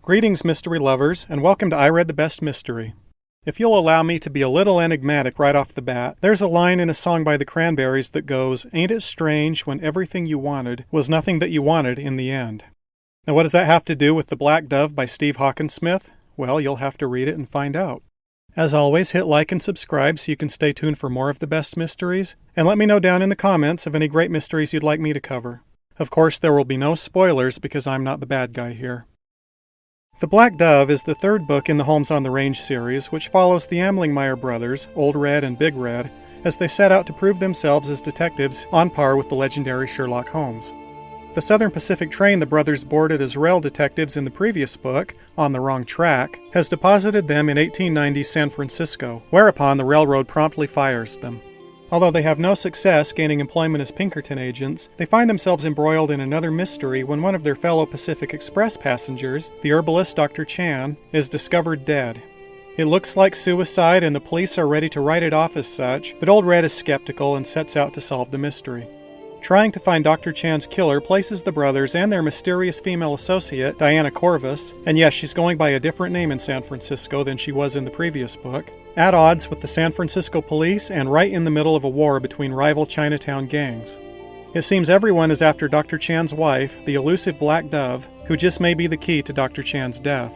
Greetings, mystery lovers, and welcome to I Read the Best Mystery. If you'll allow me to be a little enigmatic right off the bat, there's a line in a song by the Cranberries that goes, "Ain't it strange when everything you wanted was nothing that you wanted in the end?" Now what does that have to do with The Black Dove by Steve Hawkinsmith? Well, you'll have to read it and find out. As always, hit like and subscribe so you can stay tuned for more of the best mysteries, and let me know down in the comments of any great mysteries you'd like me to cover. Of course, there will be no spoilers because I'm not the bad guy here. The Black Dove is the third book in the Holmes on the Range series, which follows the Amlingmeyer brothers, Old Red and Big Red, as they set out to prove themselves as detectives on par with the legendary Sherlock Holmes. The Southern Pacific train the brothers boarded as rail detectives in the previous book, On the Wrong Track, has deposited them in 1890's San Francisco, whereupon the railroad promptly fires them. Although they have no success gaining employment as Pinkerton agents, they find themselves embroiled in another mystery when one of their fellow Pacific Express passengers, the herbalist Dr. Chan, is discovered dead. It looks like suicide and the police are ready to write it off as such, but Old Red is skeptical and sets out to solve the mystery. Trying to find Dr. Chan's killer places the brothers and their mysterious female associate, Diana Corvus, and yes, she's going by a different name in San Francisco than she was in the previous book, at odds with the San Francisco police and right in the middle of a war between rival Chinatown gangs. It seems everyone is after Dr. Chan's wife, the elusive Black Dove, who just may be the key to Dr. Chan's death.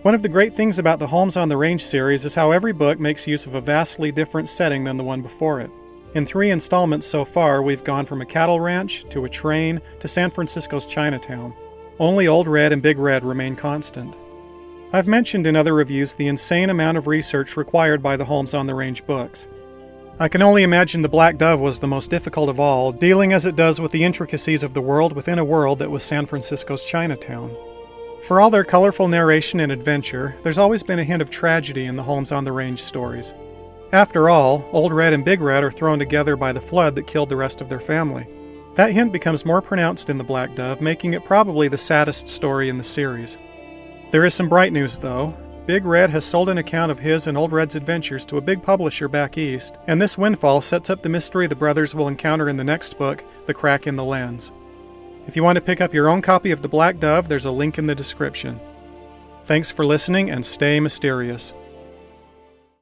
One of the great things about the Holmes on the Range series is how every book makes use of a vastly different setting than the one before it. In 3 installments so far, we've gone from a cattle ranch, to a train, to San Francisco's Chinatown. Only Old Red and Big Red remain constant. I've mentioned in other reviews the insane amount of research required by the Holmes on the Range books. I can only imagine The Black Dove was the most difficult of all, dealing as it does with the intricacies of the world within a world that was San Francisco's Chinatown. For all their colorful narration and adventure, there's always been a hint of tragedy in the Holmes on the Range stories. After all, Old Red and Big Red are thrown together by the flood that killed the rest of their family. That hint becomes more pronounced in The Black Dove, making it probably the saddest story in the series. There is some bright news, though. Big Red has sold an account of his and Old Red's adventures to a big publisher back east, and this windfall sets up the mystery the brothers will encounter in the next book, The Crack in the Lens. If you want to pick up your own copy of The Black Dove, there's a link in the description. Thanks for listening, and stay mysterious.